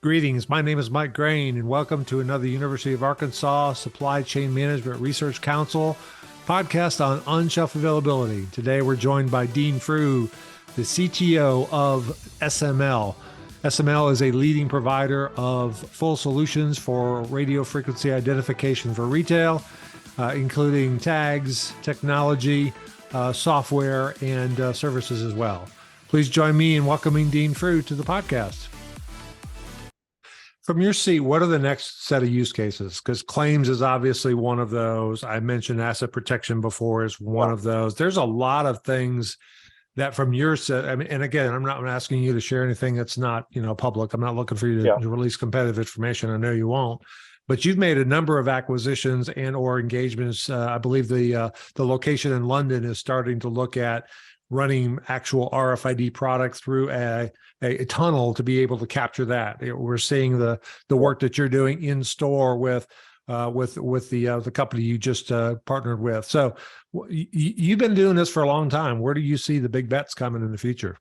Greetings. My name is Mike Graen, and welcome to another University of Arkansas Supply Chain Management Research Council podcast on on-shelf availability. Today, we're joined by Dean Frew, the CTO of SML. SML is a leading provider of full solutions for radio frequency identification for retail, including tags, technology, software, and services as well. Please join me in welcoming Dean Frew to the podcast. From your seat, what are the next set of use cases? Because claims is obviously one of those. I mentioned asset protection before is one of those. There's a lot of things that from your set, I mean, and again, I'm not asking you to share anything that's not, public. I'm not looking for you to release competitive information. I know you won't. But you've made a number of acquisitions and or engagements. I believe the location in London is starting to look at running actual RFID product through a tunnel to be able to capture that. We're seeing the work that you're doing in store with the company you just partnered with. So you've been doing this for a long time. Where do you see the big bets coming in the future?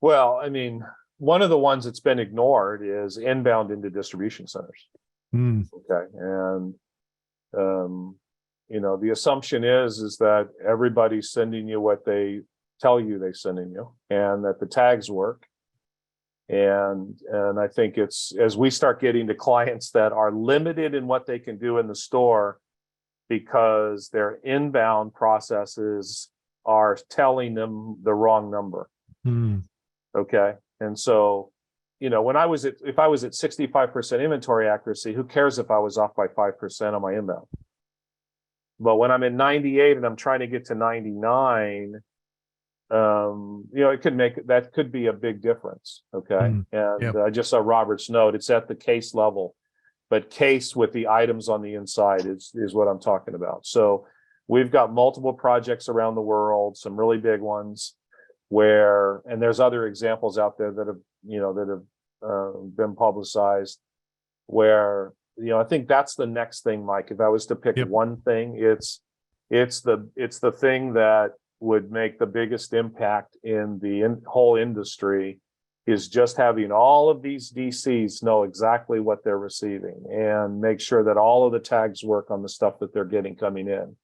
Well, I mean, one of the ones that's been ignored is inbound into distribution centers. Okay, and the assumption is that everybody's sending you what they tell you they're sending you, and that the tags work. And I think it's as we start getting to clients that are limited in what they can do in the store because their inbound processes are telling them the wrong number. Okay, and so if I was at 65% inventory accuracy, who cares if I was off by 5% on my inbound? But when I'm at 98 and I'm trying to get to 99, that could be a big difference. Okay. I just saw Robert's note. It's at the case level, but case with the items on the inside is what I'm talking about. So we've got multiple projects around the world, some really big ones and there's other examples out there that have been publicized where, I think that's the next thing, Mike. If I was to pick one thing, it's the thing that would make the biggest impact in the whole industry is just having all of these DCs know exactly what they're receiving and make sure that all of the tags work on the stuff that they're getting coming in.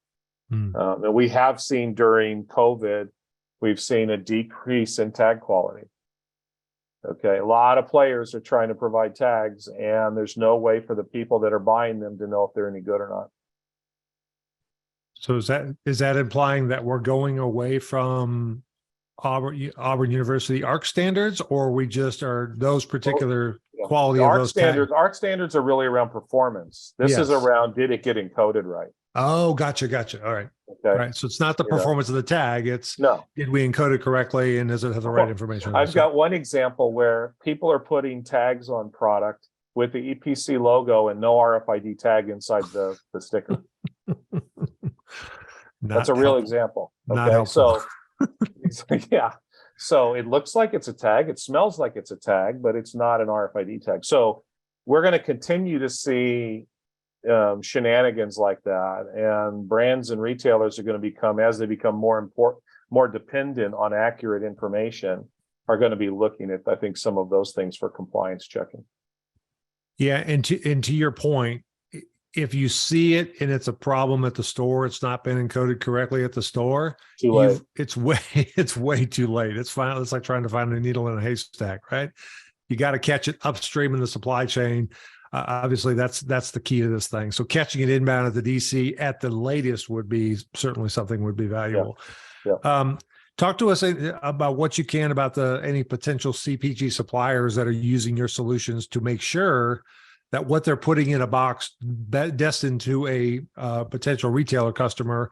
And we have seen during COVID, we've seen a decrease in tag quality. Okay, a lot of players are trying to provide tags, and there's no way for the people that are buying them to know if they're any good or not. So is that implying that we're going away from Auburn University ARC standards, or we just are those particular quality of those standards? ARC standards are really around performance. This is around, did it get encoded right? Oh, gotcha. All right. Okay. All right. So it's not the performance of the tag. It's did we encode it correctly, and does it have the right information? I've got one example where people are putting tags on product with the EPC logo and no RFID tag inside the sticker. That's a real example. Okay, so so it looks like it's a tag, it smells like it's a tag, but it's not an RFID tag. So we're going to continue to see shenanigans like that, and brands and retailers are going to become, as they become more dependent on accurate information, are going to be looking at, I think, some of those things for compliance checking. Yeah, and to your point, if you see it and it's a problem at the store, it's not been encoded correctly at the store, it's way too late. It's like trying to find a needle in a haystack, right? You got to catch it upstream in the supply chain. Obviously, that's the key to this thing. So catching it inbound at the DC at the latest would be certainly something would be valuable. Talk to us about what you can about any potential CPG suppliers that are using your solutions to make sure that what they're putting in a box destined to a potential retailer customer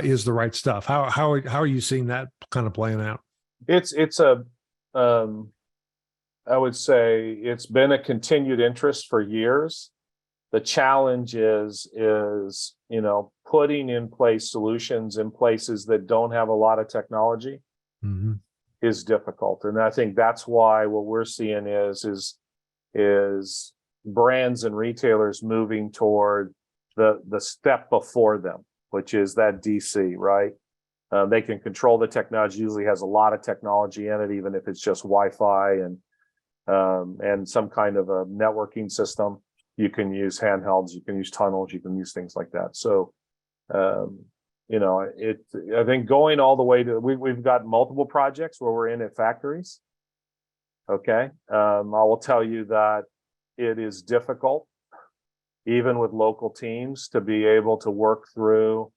is the right stuff. How are you seeing that kind of playing out? I would say it's been a continued interest for years. The challenge is putting in place solutions in places that don't have a lot of technology is difficult. And I think that's why what we're seeing is brands and retailers moving toward the step before them, which is that DC, right? They can control the technology, usually has a lot of technology in it, even if it's just Wi-Fi and and some kind of a networking system. You can use handhelds, you can use tunnels, you can use things like that. So, I think going all the way to, we've got multiple projects where we're in at factories. Okay. I will tell you that it is difficult, even with local teams, to be able to work through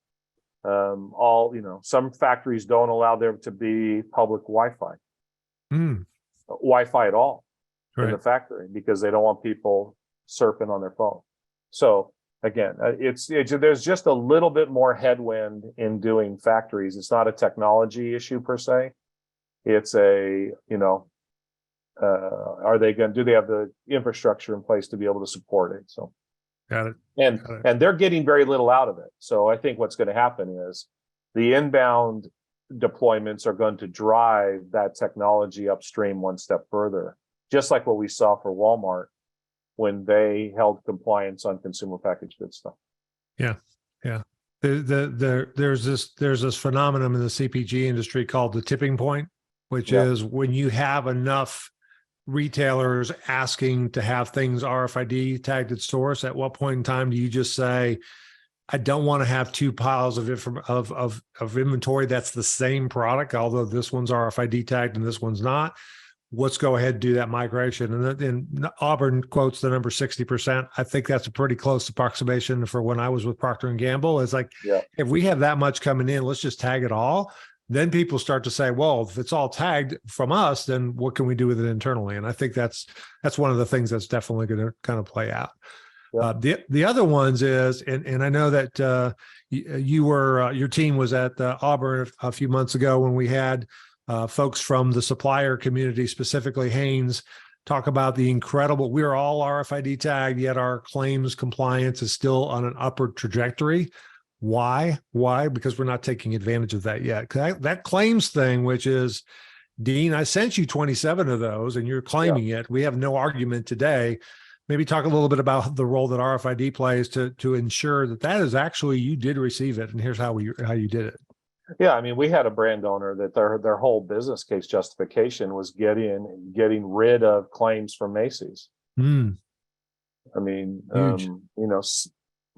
some factories don't allow there to be public Wi-Fi, Wi-Fi at all in the factory, because they don't want people surfing on their phone. So again, there's just a little bit more headwind in doing factories. It's not a technology issue per se. It's do they have the infrastructure in place to be able to support it? So got it. And they're getting very little out of it. So I think what's going to happen is the inbound deployments are going to drive that technology upstream one step further, just like what we saw for Walmart when they held compliance on consumer packaged goods stuff. Yeah. There's this phenomenon in the CPG industry called the tipping point, which is when you have enough retailers asking to have things RFID tagged at source. At what point in time do you just say, I don't want to have two piles of inventory that's the same product, although this one's RFID tagged and this one's not? Let's go ahead and do that migration. And then Auburn quotes the number 60%. I think that's a pretty close approximation for when I was with Procter & Gamble. It's like, if we have that much coming in, let's just tag it all. Then people start to say, well, if it's all tagged from us, then what can we do with it internally? And I think that's one of the things that's definitely going to kind of play out. The other ones is, and I know that your team was at Auburn a few months ago when we had folks from the supplier community, specifically Hanes, talk about the incredible, we're all RFID tagged, yet our claims compliance is still on an upward trajectory. Why? Because we're not taking advantage of that yet. That claims thing, which is, Dean, I sent you 27 of those and you're claiming it. We have no argument today. Maybe talk a little bit about the role that RFID plays to ensure that is actually, you did receive it and here's how you did it. Yeah, I mean, we had a brand owner that their whole business case justification was getting rid of claims from Macy's. I mean,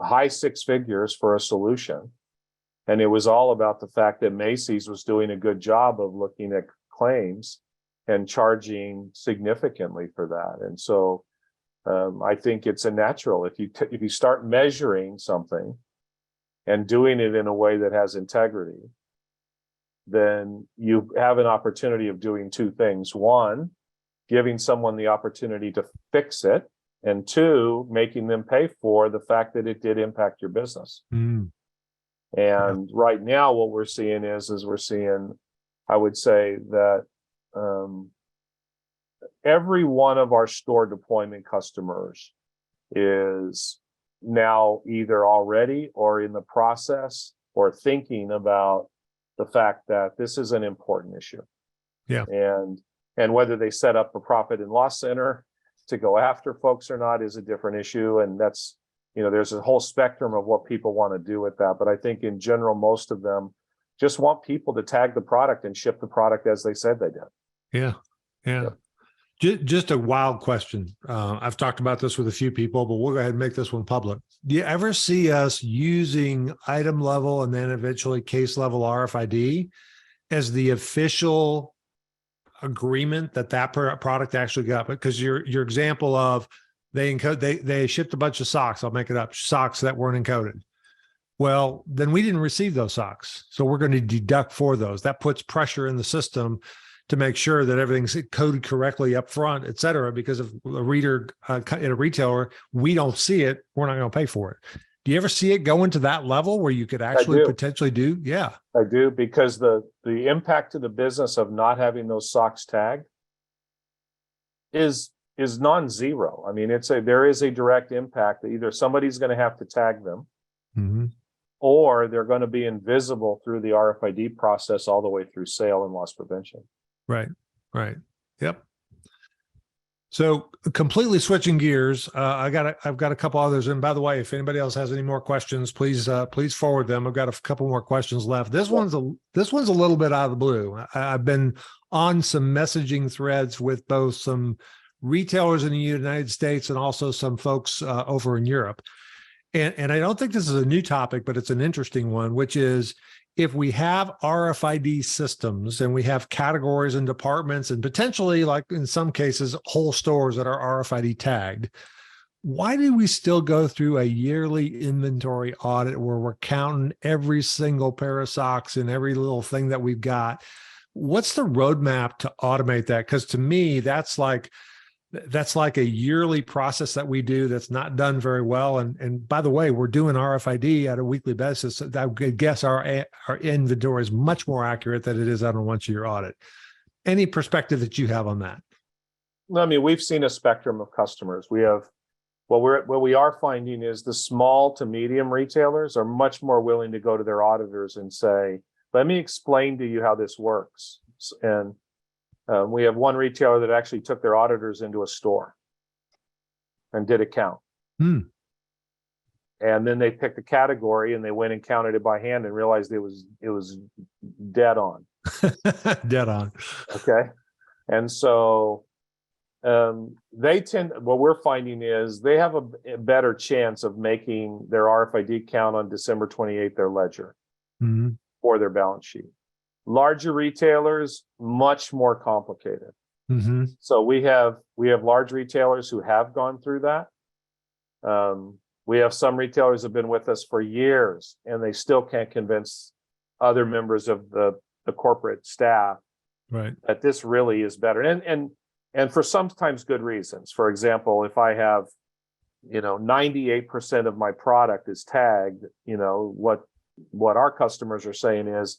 high six figures for a solution. And it was all about the fact that Macy's was doing a good job of looking at claims and charging significantly for that. And so I think it's a natural, if you start measuring something and doing it in a way that has integrity, then you have an opportunity of doing two things. One, giving someone the opportunity to fix it, and two, making them pay for the fact that it did impact your business. And right now what we're seeing is I would say that every one of our store deployment customers is now either already or in the process or thinking about the fact that this is an important issue. And whether they set up a profit and loss center to go after folks or not is a different issue. And that's, there's a whole spectrum of what people want to do with that. But I think in general, most of them just want people to tag the product and ship the product as they said they did. Yeah. Just a wild question. I've talked about this with a few people, but we'll go ahead and make this one public. Do you ever see us using item level and then eventually case level RFID as the official agreement that product actually got? Because your example of they shipped a bunch of socks, I'll make it up, socks that weren't encoded. Well, then we didn't receive those socks. So we're going to deduct for those. That puts pressure in the system to make sure that everything's coded correctly up front, et cetera, because if a reader in a retailer, we don't see it, we're not going to pay for it. Do you ever see it go into that level where you could actually potentially do? Yeah, I do, because the impact to the business of not having those socks tagged is non-zero. I mean, there is a direct impact that either somebody's going to have to tag them, or they're going to be invisible through the RFID process all the way through sale and loss prevention. Right. Yep. So completely switching gears, I've got a couple others. And by the way, if anybody else has any more questions, please forward them. I've got a couple more questions left. This one's a little bit out of the blue. I've been on some messaging threads with both some retailers in the United States and also some folks over in Europe. And I don't think this is a new topic, but it's an interesting one, which is if we have RFID systems and we have categories and departments and potentially, like in some cases, whole stores that are RFID tagged, why do we still go through a yearly inventory audit where we're counting every single pair of socks and every little thing that we've got? What's the roadmap to automate that? Because to me, that's like a yearly process that we do that's not done very well. And by the way, we're doing RFID at a weekly basis. So I would guess our inventory is much more accurate than it is on a once-a-year audit. Any perspective that you have on that? I mean, we've seen a spectrum of customers. We have what we are finding is the small to medium retailers are much more willing to go to their auditors and say, "Let me explain to you how this works." And we have one retailer that actually took their auditors into a store and did a count. And then they picked a category and they went and counted it by hand and realized it was dead on. Dead on. Okay. And so what we're finding is they have a better chance of making their RFID count on December 28th, their ledger for their balance sheet. Larger retailers, much more complicated. So we have large retailers who have gone through that. We have some retailers have been with us for years and they still can't convince other members of the corporate staff that this really is better. And for sometimes good reasons. For example, if I have, 98% of my product is tagged, what our customers are saying is,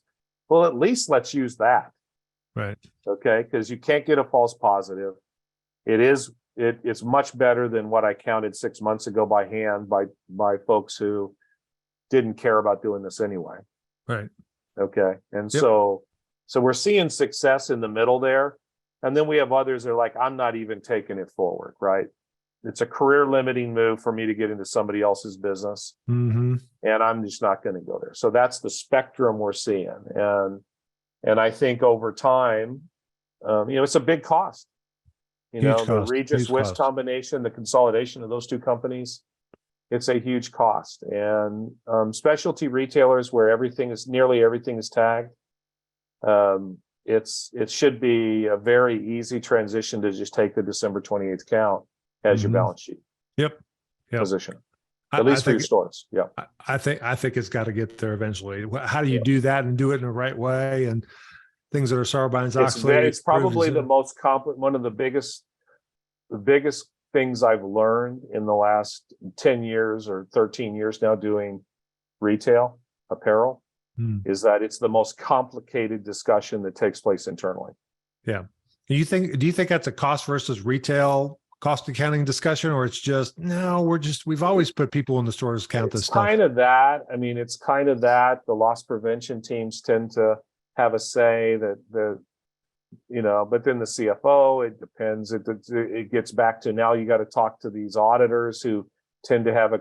well, at least let's use that. Right. Okay. Because you can't get a false positive. It's much better than what I counted 6 months ago by hand by folks who didn't care about doing this anyway. Right. Okay. And so we're seeing success in the middle there. And then we have others that are like, I'm not even taking it forward, right? It's a career limiting move for me to get into somebody else's business. And I'm just not going to go there. So that's the spectrum we're seeing. And I think over time, it's a big cost. The Regis Wist combination, the consolidation of those two companies, it's a huge cost. And specialty retailers where nearly everything is tagged, it should be a very easy transition to just take the December 28th count as your balance sheet. Yep. Position. At least for your stores. Yeah. I think it's got to get there eventually. How do you do that and do it in the right way? And things that are Sarbanes-Oxley. It's probably the most one of the biggest things I've learned in the last 10 years or 13 years now doing retail apparel. Is that it's the most complicated discussion that takes place internally. Yeah. Do you think that's a cost versus retail cost accounting discussion, or it's just, no, we've always put people in the stores count this stuff? It's kind of that. I mean, it's kind of that. The loss prevention teams tend to have a say but then the CFO, it depends. It gets back to now you got to talk to these auditors who tend to have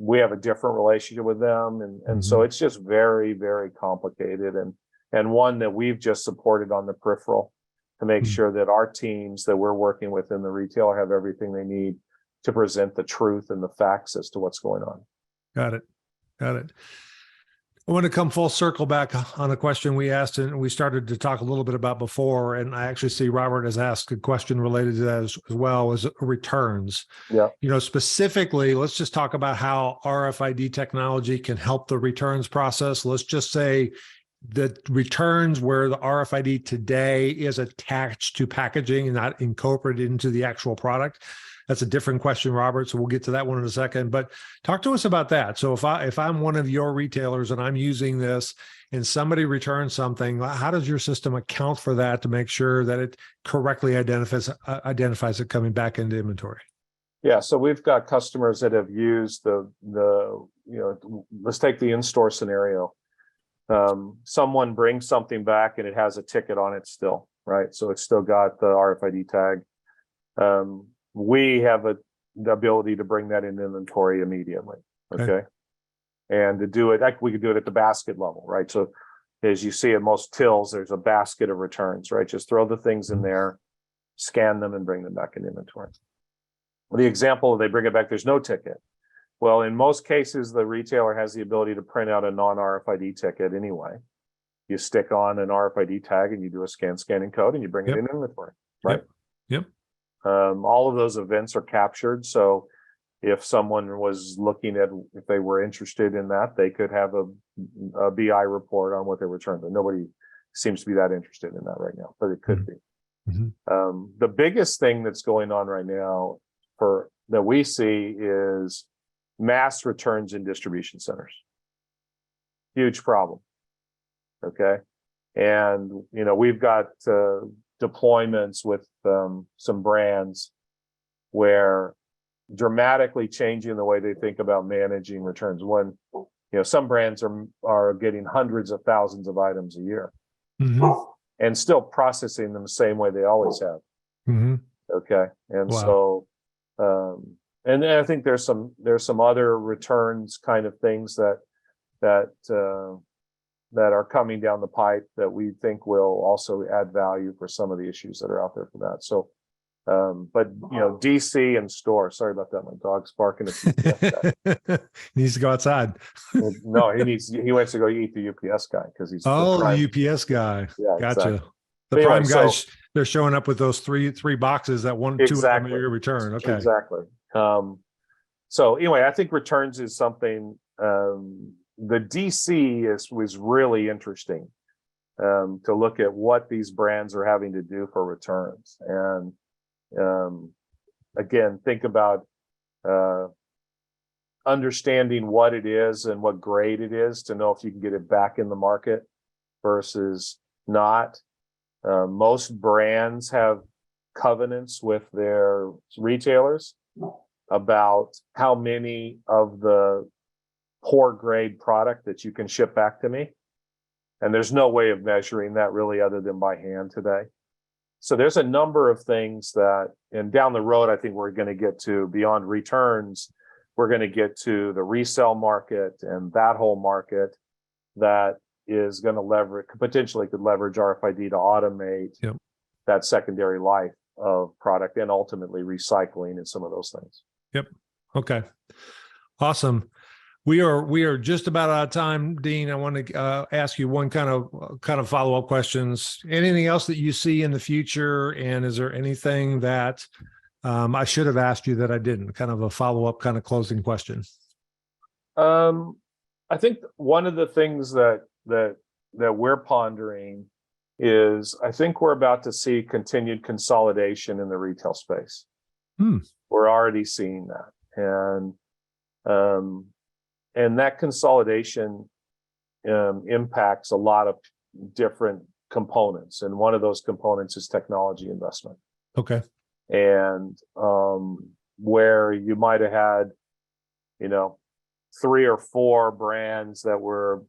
we have a different relationship with them. And so it's just very, very complicated and one that we've just supported on the peripheral to make sure that our teams that we're working with in the retailer have everything they need to present the truth and the facts as to what's going on. Got it. I want to come full circle back on a question we asked and we started to talk a little bit about before. And I actually see Robert has asked a question related to that as well as returns. Yeah. Specifically, let's just talk about how RFID technology can help the returns process. Let's just say the returns where the RFID today is attached to packaging and not incorporated into the actual product. That's a different question, Robert. So we'll get to that one in a second, but talk to us about that. So if I'm one of your retailers and I'm using this and somebody returns something, how does your system account for that to make sure that it correctly identifies it coming back into inventory? Yeah. So we've got customers that have used let's take the in-store scenario. Someone brings something back and it has a ticket on it still, right? So it's still got the RFID tag. We have the ability to bring that in inventory immediately. Okay. And to do it, we could do it at the basket level, right? So as you see at most tills, there's a basket of returns, right? Just throw the things in there scan them and bring them back in inventory. The example, they bring it back, there's no ticket. Well, in most cases, the retailer has the ability to print out a non-RFID ticket anyway. You stick on an RFID tag and you do a scanning code and you bring it in inventory, right? Yep. All of those events are captured. So if someone was looking at, if they were interested in that, they could have a BI report on what they returned. But nobody seems to be that interested in that right now, but it could be. The biggest thing that's going on right now that we see is mass returns in distribution centers. Huge problem. Okay. And, we've got deployments with some brands where dramatically changing the way they think about managing returns. When, some brands are getting hundreds of thousands of items a year and still processing them the same way they always have. Okay. And so, and then I think there's some other returns kind of things that are coming down the pipe that we think will also add value for some of the issues that are out there for that. So, but DC and store. Sorry about that. My dog's barking at the UPS guy. He needs to go outside. No, he wants to go eat the UPS guy because he's the UPS guy. Yeah, gotcha. Exactly. The Prime guys, they're showing up with those three boxes that two of them are your return. Okay. Exactly. So anyway, I think returns is something. The DC was really interesting to look at what these brands are having to do for returns. And again, think about understanding what it is and what grade it is to know if you can get it back in the market versus not. Most brands have covenants with their retailers about how many of the poor grade product that you can ship back to me. And there's no way of measuring that really other than by hand today. So there's a number of things and down the road, I think we're going to get to beyond returns. We're going to get to the resale market and that whole market that is going to potentially could leverage RFID to automate that secondary life of product and ultimately recycling and some of those things. Yep. Okay. Awesome. We are just about out of time, Dean. I want to ask you one kind of follow-up questions. Anything else that you see in the future? And is there anything that I should have asked you that I didn't? Kind of a follow-up kind of closing question. I think one of the things that we're pondering is I think we're about to see continued consolidation in the retail space. We're already seeing that. And that consolidation impacts a lot of different components. And one of those components is technology investment. Okay. And where you might have had, 3 or 4 brands that were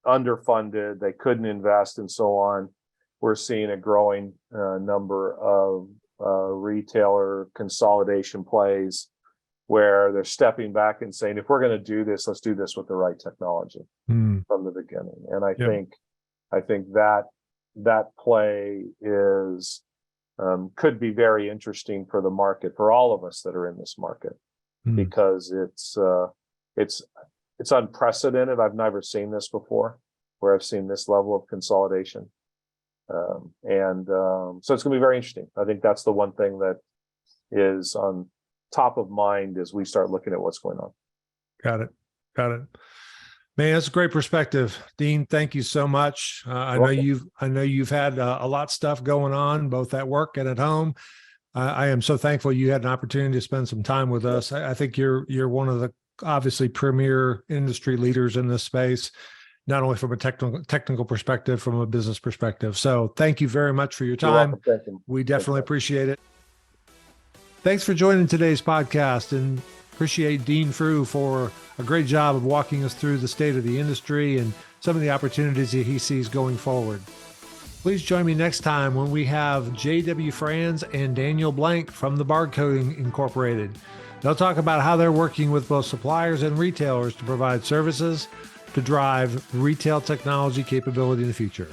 underfunded, they couldn't invest and so on. We're seeing a growing number of retailer consolidation plays where they're stepping back and saying, if we're going to do this, let's do this with the right technology from the beginning. And I think that play is could be very interesting for the market, for all of us that are in this market, because it's unprecedented. I've never seen this before, where I've seen this level of consolidation. So it's going to be very interesting. I think that's the one thing that is on top of mind as we start looking at what's going on. Got it. Man, that's a great perspective, Dean. Thank you so much. I know you've had a lot of stuff going on, both at work and at home. I am so thankful you had an opportunity to spend some time with us. I think you're one of the obviously premier industry leaders in this space, not only from a technical perspective, from a business perspective. So thank you very much for your time. We definitely appreciate it. Thanks for joining today's podcast, and appreciate Dean Frew for a great job of walking us through the state of the industry and some of the opportunities that he sees going forward. Please join me next time when we have J.W. Franz and Daniel Blank from the Barcoding Incorporated. They'll talk about how they're working with both suppliers and retailers to provide services to drive retail technology capability in the future.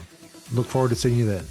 Look forward to seeing you then.